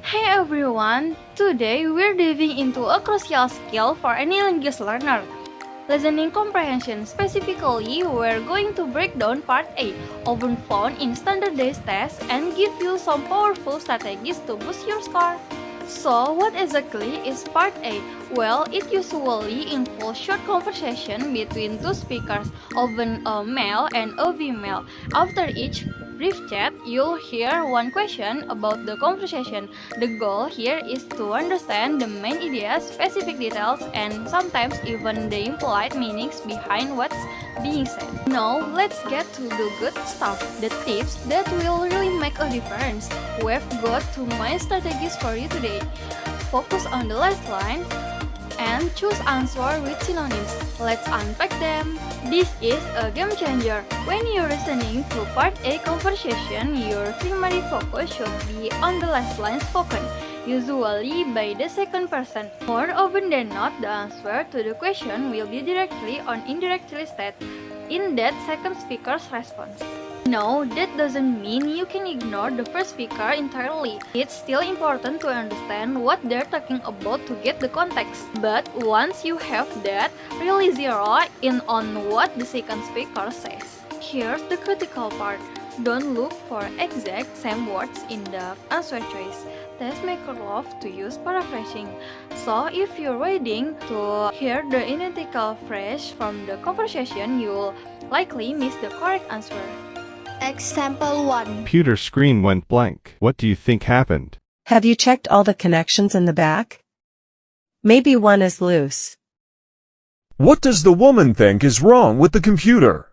Hey everyone! Today we're diving into a crucial skill for any language learner. Listening comprehension. Specifically, we're going to break down part A, often found in standardized tests, and give you some powerful strategies to boost your score. So, what exactly is part A? Well, it usually involves short conversation between two speakers, often a male and a female. After each brief chat, you'll hear one question about the conversation. The goal here is to understand the main ideas, specific details, and sometimes even the implied meanings behind what's being said. Now, let's get to the good stuff, the tips that will really make a difference. We've got two main strategies for you today. Focus on the last line and choose answer with synonyms. Let's unpack them. This is a game changer. When you're listening to part A conversation, your primary focus should be on the last line spoken, usually by the second person. More often than not, the answer to the question will be directly or indirectly stated in that second speaker's response. No, that doesn't mean you can ignore the first speaker entirely. It's still important to understand what they're talking about to get the context. But once you have that, really zero in on what the second speaker says. Here's the critical part. Don't look for exact same words in the answer choice. Test makers love to use paraphrasing. So if you're waiting to hear the identical phrase from the conversation, you'll likely miss the correct answer. Example 1. Computer screen went blank. What do you think happened? Have you checked all the connections in the back? Maybe one is loose. What does the woman think is wrong with the computer?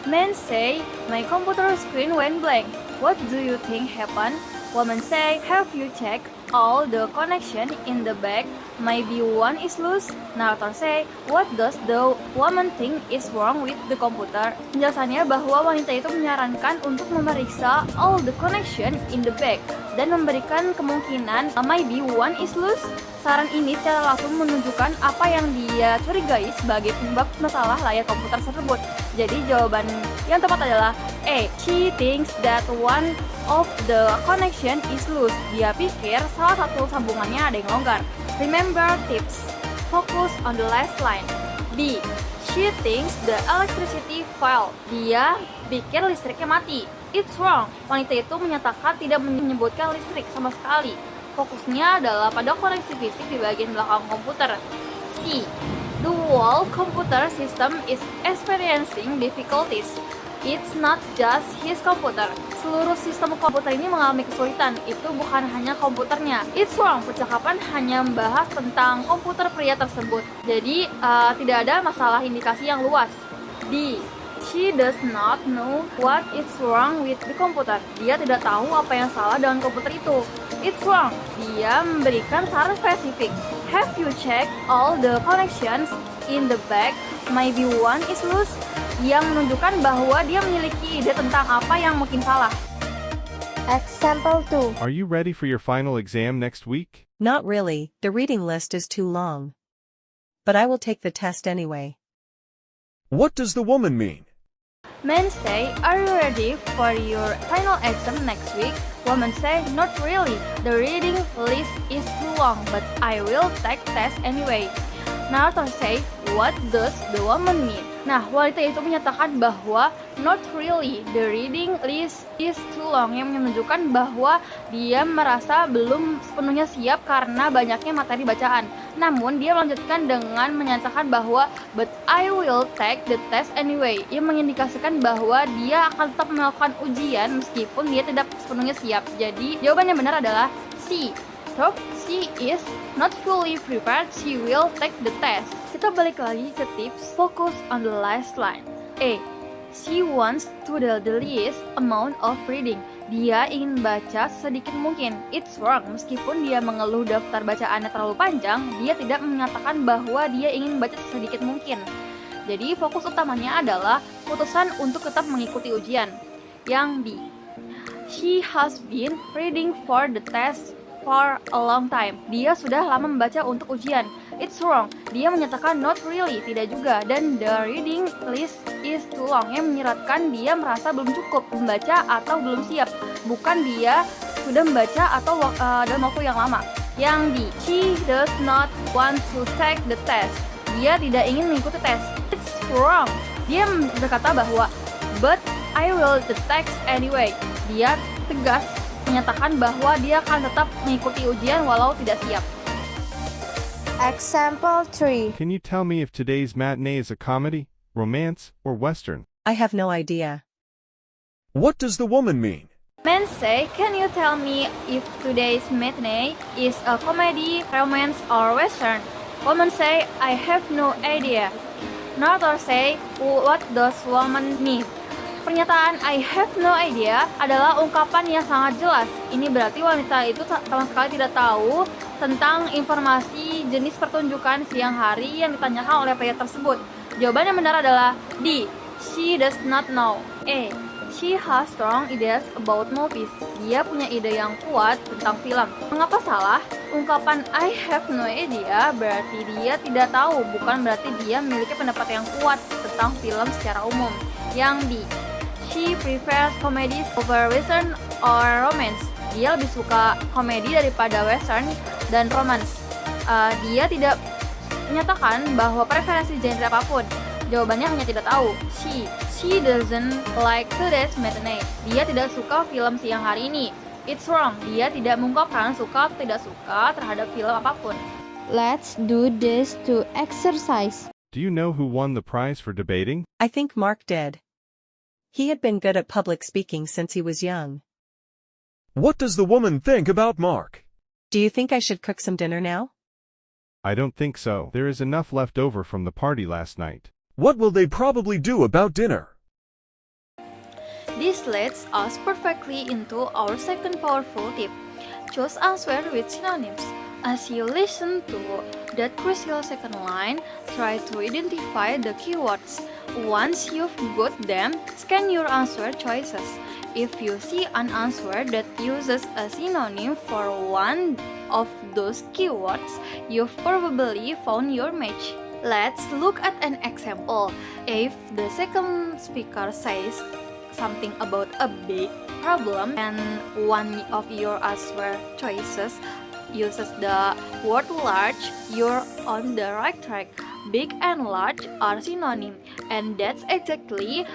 Men say, my computer screen went blank. What do you think happened? Woman say, have you checked all the connection in the back? Maybe one is loose. Narrator say, what does the woman think is wrong with the computer? Penjelasannya bahwa wanita itu menyarankan untuk memeriksa all the connection in the back dan memberikan kemungkinan maybe one is loose. Saran ini secara langsung menunjukkan apa yang dia curigai sebagai penyebab masalah layar komputer tersebut. Jadi jawaban yang tepat adalah A. She thinks that one of the connection is loose. Dia pikir salah satu sambungannya ada yang longgar. Remember tips. Focus on the last line. B. She thinks the electricity failed. Dia pikir listriknya mati. It's wrong. Wanita itu menyatakan tidak menyebutkan listrik sama sekali. Fokusnya adalah pada koneksi fisik di bagian belakang komputer. C. The whole computer system is experiencing difficulties. It's not just his computer. Seluruh sistem komputer ini mengalami kesulitan. Itu bukan hanya komputernya. It's wrong. Percakapan hanya membahas tentang komputer pria tersebut. Jadi tidak ada masalah indikasi yang luas. D. She does not know what is wrong with the computer. Dia tidak tahu apa yang salah dengan komputer itu. It's wrong. Dia memberikan saran spesifik. Have you checked all the connections in the back? Maybe one is loose. Yang menunjukkan bahwa dia memiliki ide tentang apa yang mungkin salah. Example 2. Are you ready for your final exam next week? Not really, the reading list is too long. But I will take the test anyway. What does the woman mean? Men say, are you ready for your final exam next week? Women say, not really. The reading list is too long, but I will take test anyway. Narrator say, what does the woman mean? Nah, wanita itu menyatakan bahwa not really, the reading list is too long, yang menunjukkan bahwa dia merasa belum sepenuhnya siap karena banyaknya materi bacaan. Namun, dia melanjutkan dengan menyatakan bahwa but I will take the test anyway, yang mengindikasikan bahwa dia akan tetap melakukan ujian meskipun dia tidak sepenuhnya siap. Jadi, jawabannya benar adalah C. So, she is not fully prepared, she will take the test. Kita balik lagi ke tips, focus on the last line. A. She wants to do the least amount of reading. Dia ingin baca sedikit mungkin. It's wrong. Meskipun dia mengeluh daftar bacaannya terlalu panjang, dia tidak menyatakan bahwa dia ingin baca sedikit mungkin. Jadi fokus utamanya adalah putusan untuk tetap mengikuti ujian. Yang B. She has been reading for the test for a long time. Dia sudah lama membaca untuk ujian. It's wrong. Dia menyatakan not really, tidak juga. Dan the reading list is too long, yang menyiratkan dia merasa belum cukup membaca atau belum siap. Bukan dia sudah membaca atau dalam waktu yang lama. Yang D, she does not want to take the test. Dia tidak ingin mengikuti tes. It's wrong. Dia berkata bahwa but I will the text anyway. Dia tegas menyatakan bahwa dia akan tetap mengikuti ujian walau tidak siap. Example 3. Can you tell me if today's matinee is a comedy, romance, or western? I have no idea. What does the woman mean? Men say, can you tell me if today's matinee is a comedy, romance, or western? Women say, I have no idea. Narrator say, what does woman mean? Pernyataan I have no idea adalah ungkapan yang sangat jelas. Ini berarti wanita itu sama sekali tidak tahu tentang informasi jenis pertunjukan siang hari yang ditanyakan oleh pria tersebut. Jawaban yang benar adalah D. She does not know. A. She has strong ideas about movies. Dia punya ide yang kuat tentang film. Mengapa salah? Ungkapan I have no idea berarti dia tidak tahu, bukan berarti dia memiliki pendapat yang kuat tentang film secara umum. Yang D. She prefers comedies over western or romance. Dia lebih suka komedi daripada western dan romance. Dia tidak menyatakan bahwa preferensi genre apapun. Jawabannya hanya tidak tahu. She doesn't like today's matinee. Dia tidak suka film siang hari ini. It's wrong. Dia tidak mengungkapkan suka atau tidak suka terhadap film apapun. Let's do this to exercise. Do you know who won the prize for debating? I think Mark did. He had been good at public speaking since he was young. What does the woman think about Mark? Do you think I should cook some dinner now? I don't think so. There is enough left over from the party last night. What will they probably do about dinner? This leads us perfectly into our second powerful tip. Choose answer with synonyms. As you listen to that crucial second line, try to identify the keywords. Once you've got them, scan your answer choices. If you see an answer that uses a synonym for one of those keywords, you've probably found your match. Let's look at an example. If the second speaker says something about a big problem and one of your answer choices uses the word large, you're on the right track. Big and large are synonym, and that's exactly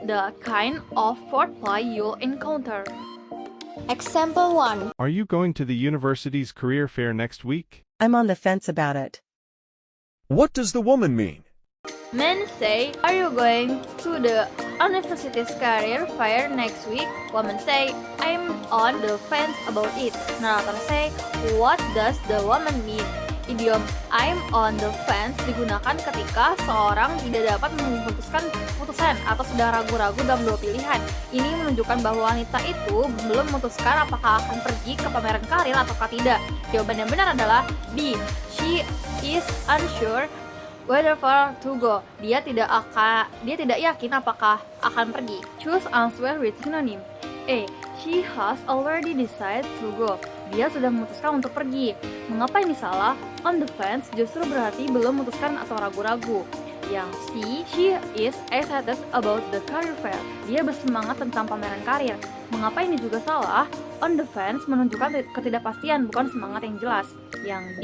the kind of wordplay you'll encounter. Example 1. Are you going to the university's career fair next week? I'm on the fence about it. What does the woman mean? Men say, are you going to the university's career fair next week? Women say, I'm on the fence about it. Narrator say, what does the woman mean? Idiom I'm on the fence digunakan ketika seorang tidak dapat memutuskan keputusan atau sedang ragu-ragu dalam dua pilihan. Ini menunjukkan bahwa wanita itu belum memutuskan apakah akan pergi ke pameran karir ataukah tidak. Jawaban yang benar adalah B. She is unsure whether to go. Dia tidak yakin apakah akan pergi. Choose answer with synonym. A. She has already decided to go. Dia sudah memutuskan untuk pergi. Mengapa ini salah? On the fence justru berarti belum memutuskan atau ragu-ragu. Yang C. She is excited about the career fair. Dia bersemangat tentang pameran karir. Mengapa ini juga salah? On the fence menunjukkan ketidakpastian, bukan semangat yang jelas. Yang D.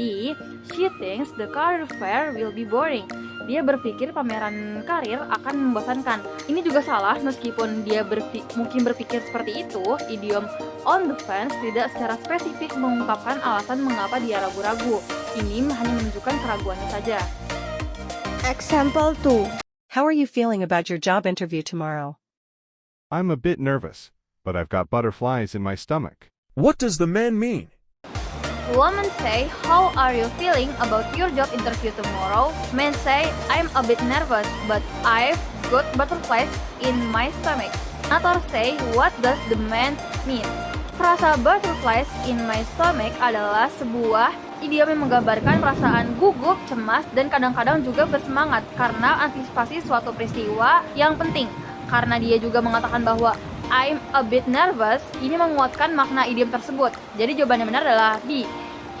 She thinks the career fair will be boring. Dia berpikir pameran karir akan membosankan. Ini juga salah meskipun dia mungkin berpikir seperti itu. Idiom on the fence tidak secara spesifik mengungkapkan alasan mengapa dia ragu-ragu. Ini hanya menunjukkan keraguannya saja. Example 2. How are you feeling about your job interview tomorrow? I'm a bit nervous, but I've got butterflies in my stomach. What does the man mean? Women say, how are you feeling about your job interview tomorrow? Men say, I'm a bit nervous, but I've got butterflies in my stomach. Narrator say, what does the man mean? Frasa butterflies in my stomach adalah sebuah idiom yang menggambarkan perasaan gugup, cemas, dan kadang-kadang juga bersemangat karena antisipasi suatu peristiwa yang penting. Karena dia juga mengatakan bahwa I'm a bit nervous, ini menguatkan makna idiom tersebut. Jadi jawaban yang benar adalah B.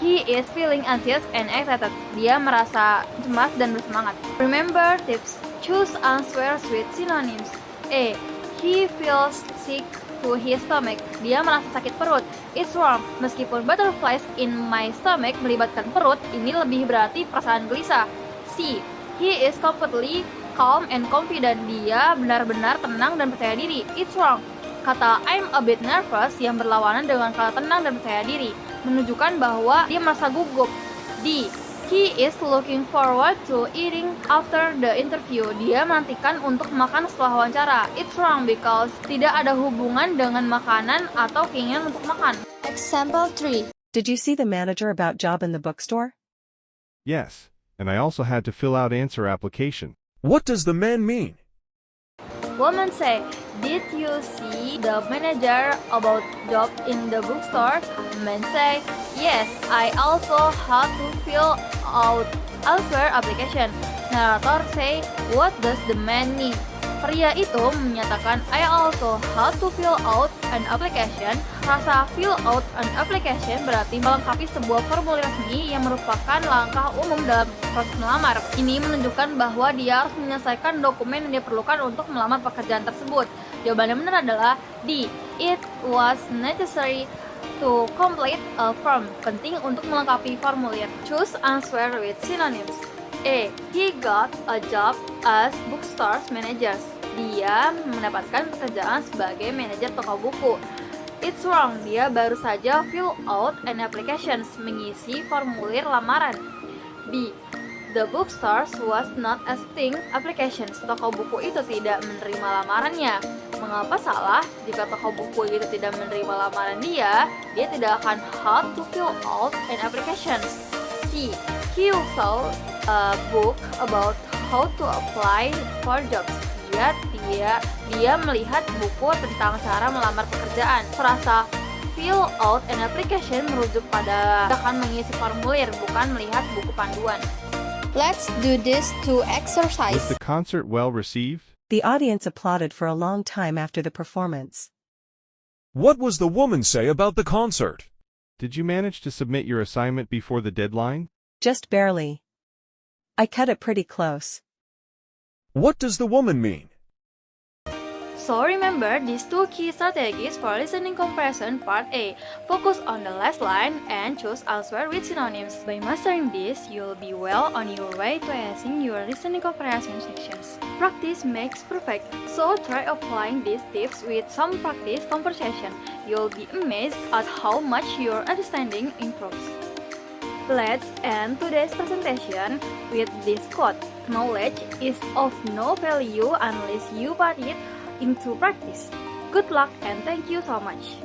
He is feeling anxious and excited. Dia merasa cemas dan bersemangat. Remember tips. Choose answers with synonyms. A. He feels sick to his stomach. Dia merasa sakit perut. It's wrong. Meskipun butterflies in my stomach melibatkan perut, ini lebih berarti perasaan gelisah. C. He is completely calm and confident. Dia benar-benar tenang dan percaya diri. It's wrong. Kata I'm a bit nervous yang berlawanan dengan kata tenang dan percaya diri menunjukkan bahwa dia merasa gugup. D. He is looking forward to eating after the interview. Dia menantikan untuk makan setelah wawancara. It's wrong because tidak ada hubungan dengan makanan atau keinginan untuk makan. Example 3. Did you see the manager about job in the bookstore? Yes, and I also had to fill out answer application. What does the man mean? Woman say, did you see the manager about job in the bookstore? Man say, yes, I also had to fill out answer application. Narrator say, what does the man mean? Pria itu menyatakan, I also had to fill out an application. Rasa fill out an application berarti melengkapi sebuah formulir resmi yang merupakan langkah umum dalam proses melamar. Ini menunjukkan bahwa dia harus menyelesaikan dokumen yang diperlukan untuk melamar pekerjaan tersebut. Jawaban yang benar adalah D. It was necessary to complete a form. Penting untuk melengkapi formulir. Choose answer with synonyms. A. He got a job as bookstores manager. Dia mendapatkan pekerjaan sebagai manajer toko buku. It's wrong. Dia baru saja fill out an application, mengisi formulir lamaran. B. The bookstores was not accepting applications. Toko buku itu tidak menerima lamarannya. Mengapa salah? Jika toko buku itu tidak menerima lamaran dia tidak akan have to fill out an application. C. He saw a book about how to apply for jobs. Dia melihat buku tentang cara melamar pekerjaan. Frasa fill out an application merujuk pada akan mengisi formulir, bukan melihat buku panduan. Let's do this to Was exercise. the concert well received? The audience applauded for a long time after the performance. What was the woman say about the concert? Did you manage to submit your assignment before the deadline? Just barely. I cut it pretty close. What does the woman mean? So remember these two key strategies for listening comprehension part A. Focus on the last line and choose answer with synonyms. By mastering this, you'll be well on your way to enhancing your listening comprehension sections. Practice makes perfect, so try applying these tips with some practice conversation. You'll be amazed at how much your understanding improves. Let's end today's presentation with this quote. Knowledge is of no value unless you put it into practice. Good luck and thank you so much.